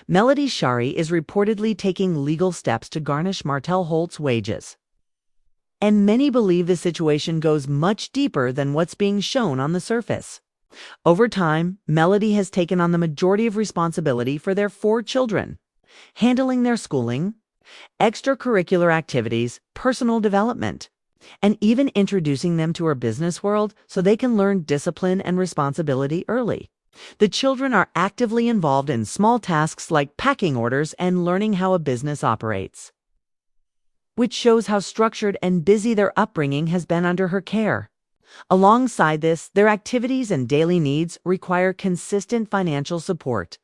Melody Shari is reportedly taking legal steps to garnish Martell Holt's wages. And many believe the situation goes much deeper than what's being shown on the surface. Over time, Melody has taken on the majority of responsibility for their 4 children, handling their schooling, extracurricular activities, personal development, and even introducing them to her business world so they can learn discipline and responsibility early. The children are actively involved in small tasks like packing orders and learning how a business operates, which shows how structured and busy their upbringing has been under her care. Alongside this, their activities and daily needs require consistent financial support,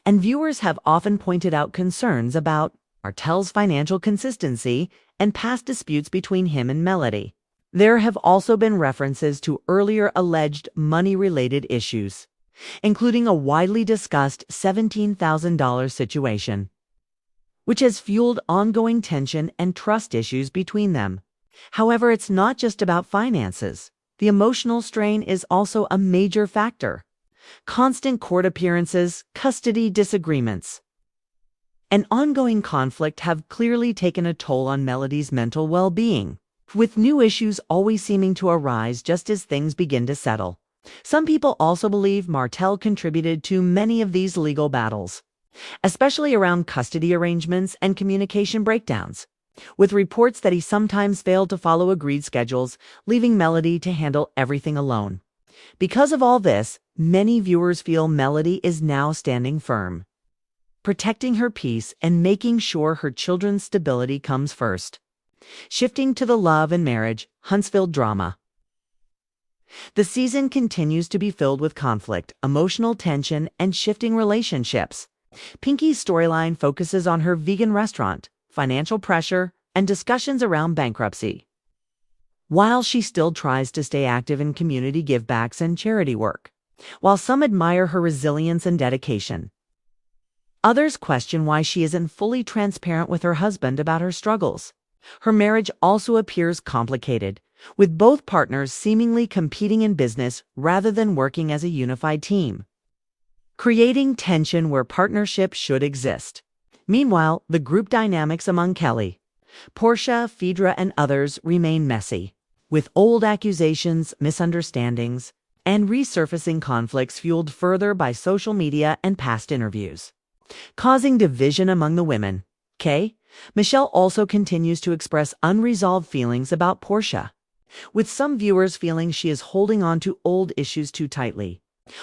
and viewers have often pointed out concerns about Martell's financial consistency and past disputes between him and Melody. There have also been references to earlier alleged money-related issues, including a widely discussed $17,000 situation, which has fueled ongoing tension and trust issues between them. However, it's not just about finances. The emotional strain is also a major factor. Constant court appearances, custody disagreements, and ongoing conflict have clearly taken a toll on Melody's mental well-being, with new issues always seeming to arise just as things begin to settle. Some people also believe Martell contributed to many of these legal battles, especially around custody arrangements and communication breakdowns, with reports that he sometimes failed to follow agreed schedules, leaving Melody to handle everything alone. Because of all this, many viewers feel Melody is now standing firm, protecting her peace and making sure her children's stability comes first. Shifting to the love and marriage, Huntsville drama. The season continues to be filled with conflict, emotional tension, and shifting relationships. Pinky's storyline focuses on her vegan restaurant, financial pressure, and discussions around bankruptcy, while she still tries to stay active in community givebacks and charity work. While some admire her resilience and dedication, others question why she isn't fully transparent with her husband about her struggles. Her marriage also appears complicated, with both partners seemingly competing in business rather than working as a unified team, creating tension where partnership should exist. Meanwhile, the group dynamics among Kelly, Portia, Phaedra, and others remain messy, with old accusations, misunderstandings, and resurfacing conflicts fueled further by social media and past interviews, causing division among the women. Michelle also continues to express unresolved feelings about Portia, with some viewers feeling she is holding on to old issues too tightly,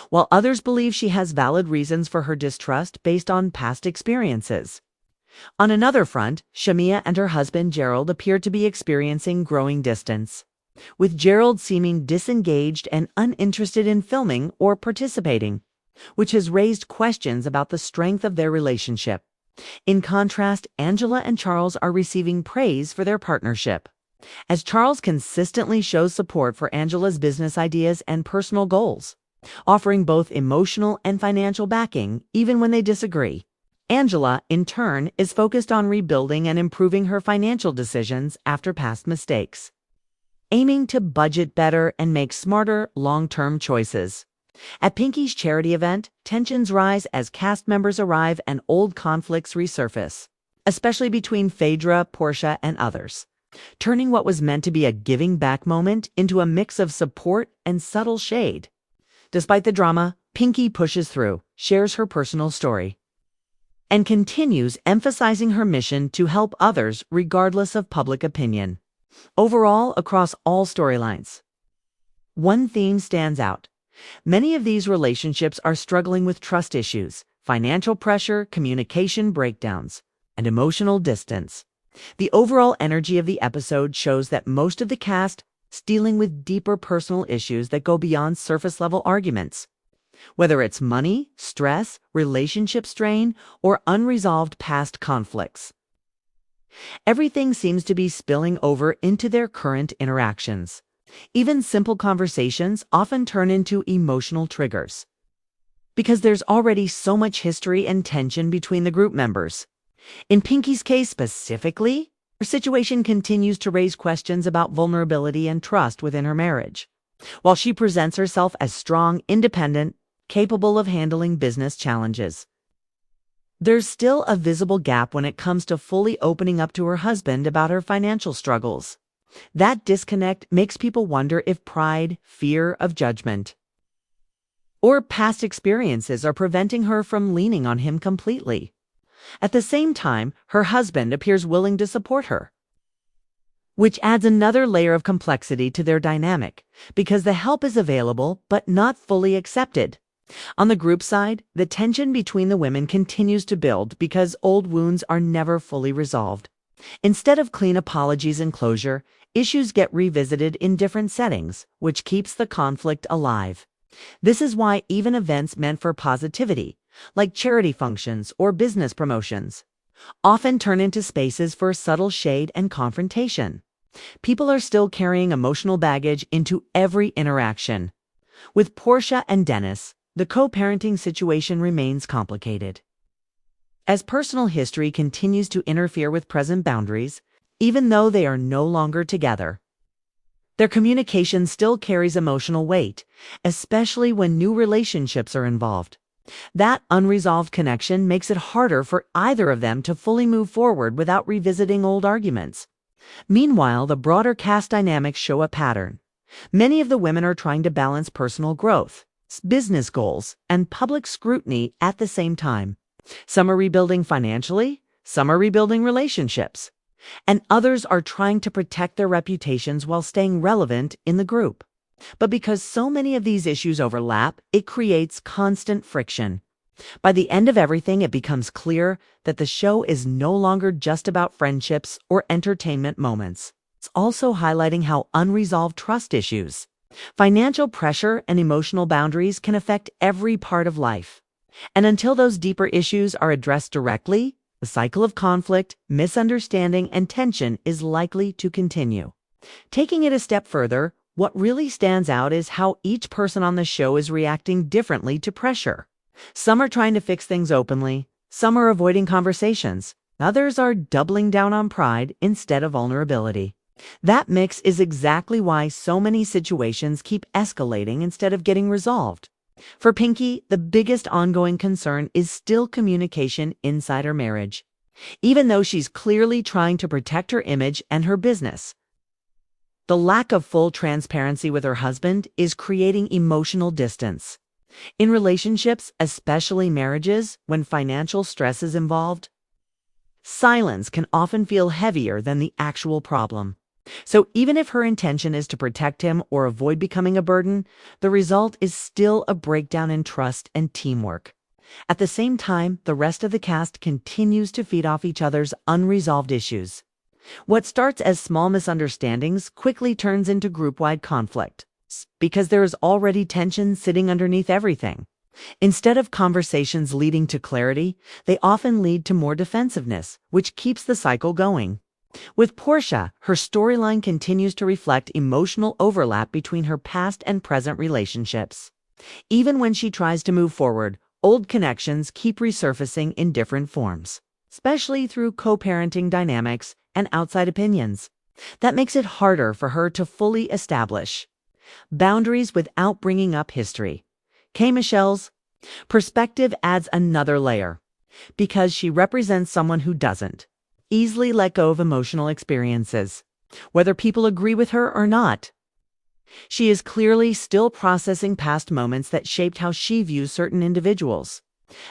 while others believe she has valid reasons for her distrust based on past experiences. On another front, Shamia and her husband Gerald appear to be experiencing growing distance, with Gerald seeming disengaged and uninterested in filming or participating, which has raised questions about the strength of their relationship. In contrast, Angela and Charles are receiving praise for their partnership, as Charles consistently shows support for Angela's business ideas and personal goals, offering both emotional and financial backing even when they disagree. Angela, in turn, is focused on rebuilding and improving her financial decisions after past mistakes, aiming to budget better and make smarter, long-term choices. At Pinky's charity event, tensions rise as cast members arrive and old conflicts resurface, especially between Phaedra, Portia, and others, turning what was meant to be a giving back moment into a mix of support and subtle shade. Despite the drama, Pinky pushes through, shares her personal story, and continues emphasizing her mission to help others regardless of public opinion. Overall, across all storylines, one theme stands out. Many of these relationships are struggling with trust issues, financial pressure, communication breakdowns, and emotional distance. The overall energy of the episode shows that most of the cast is dealing with deeper personal issues that go beyond surface-level arguments, whether it's money, stress, relationship strain, or unresolved past conflicts. Everything seems to be spilling over into their current interactions. Even simple conversations often turn into emotional triggers, because there's already so much history and tension between the group members. In Pinky's case specifically, her situation continues to raise questions about vulnerability and trust within her marriage, while she presents herself as strong, independent, capable of handling business challenges. There's still a visible gap when it comes to fully opening up to her husband about her financial struggles. That disconnect makes people wonder if pride, fear of judgment, or past experiences are preventing her from leaning on him completely. At the same time, her husband appears willing to support her, which adds another layer of complexity to their dynamic, because the help is available but not fully accepted. On the group side, the tension between the women continues to build because old wounds are never fully resolved. Instead of clean apologies and closure, issues get revisited in different settings, which keeps the conflict alive. This is why even events meant for positivity, like charity functions or business promotions, often turn into spaces for subtle shade and confrontation. People are still carrying emotional baggage into every interaction. With Portia and Dennis, the co-parenting situation remains complicated. As personal history continues to interfere with present boundaries, even though they are no longer together, their communication still carries emotional weight, especially when new relationships are involved. That unresolved connection makes it harder for either of them to fully move forward without revisiting old arguments. Meanwhile, the broader cast dynamics show a pattern. Many of the women are trying to balance personal growth, business goals, and public scrutiny at the same time. Some are rebuilding financially, some are rebuilding relationships, and others are trying to protect their reputations while staying relevant in the group. But because so many of these issues overlap, it creates constant friction. By the end of everything, it becomes clear that the show is no longer just about friendships or entertainment moments. It's also highlighting how unresolved trust issues, financial pressure, and emotional boundaries can affect every part of life. And until those deeper issues are addressed directly, the cycle of conflict, misunderstanding, and tension is likely to continue. Taking it a step further, what really stands out is how each person on the show is reacting differently to pressure. Some are trying to fix things openly, some are avoiding conversations, others are doubling down on pride instead of vulnerability. That mix is exactly why so many situations keep escalating instead of getting resolved. For Pinky, the biggest ongoing concern is still communication inside her marriage. Even though she's clearly trying to protect her image and her business, the lack of full transparency with her husband is creating emotional distance. In relationships, especially marriages, when financial stress is involved, silence can often feel heavier than the actual problem. So even if her intention is to protect him or avoid becoming a burden, the result is still a breakdown in trust and teamwork. At the same time, the rest of the cast continues to feed off each other's unresolved issues. What starts as small misunderstandings quickly turns into group-wide conflict, because there is already tension sitting underneath everything. Instead of conversations leading to clarity, they often lead to more defensiveness, which keeps the cycle going. With Portia, her storyline continues to reflect emotional overlap between her past and present relationships. Even when she tries to move forward, old connections keep resurfacing in different forms, especially through co-parenting dynamics and outside opinions. That makes it harder for her to fully establish boundaries without bringing up history. K. Michelle's perspective adds another layer, because she represents someone who doesn't easily let go of emotional experiences, whether people agree with her or not. She is clearly still processing past moments that shaped how she views certain individuals.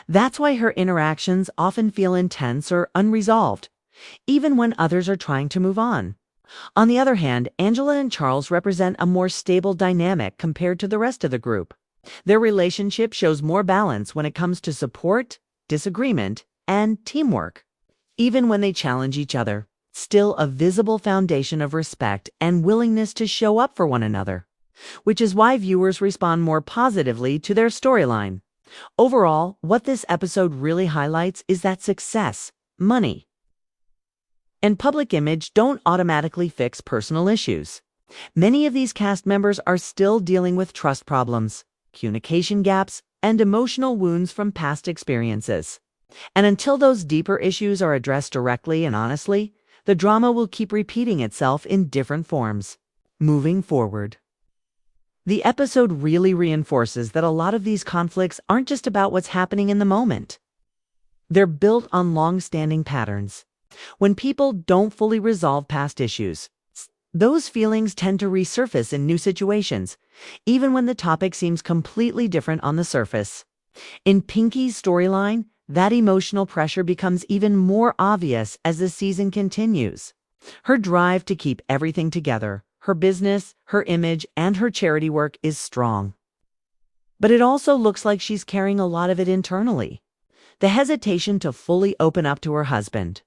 That's why her interactions often feel intense or unresolved, even when others are trying to move on. On the other hand, Angela and Charles represent a more stable dynamic compared to the rest of the group. Their relationship shows more balance when it comes to support, disagreement, and teamwork. Even when they challenge each other, still a visible foundation of respect and willingness to show up for one another, which is why viewers respond more positively to their storyline. Overall, what this episode really highlights is that success, money, and public image don't automatically fix personal issues. Many of these cast members are still dealing with trust problems, communication gaps, and emotional wounds from past experiences. And until those deeper issues are addressed directly and honestly, the drama will keep repeating itself in different forms. Moving forward, the episode really reinforces that a lot of these conflicts aren't just about what's happening in the moment. They're built on long-standing patterns. When people don't fully resolve past issues, those feelings tend to resurface in new situations, even when the topic seems completely different on the surface. In Pinky's storyline, that emotional pressure becomes even more obvious as the season continues. Her drive to keep everything together, her business, her image, and her charity work is strong. But it also looks like she's carrying a lot of it internally. The hesitation to fully open up to her husband.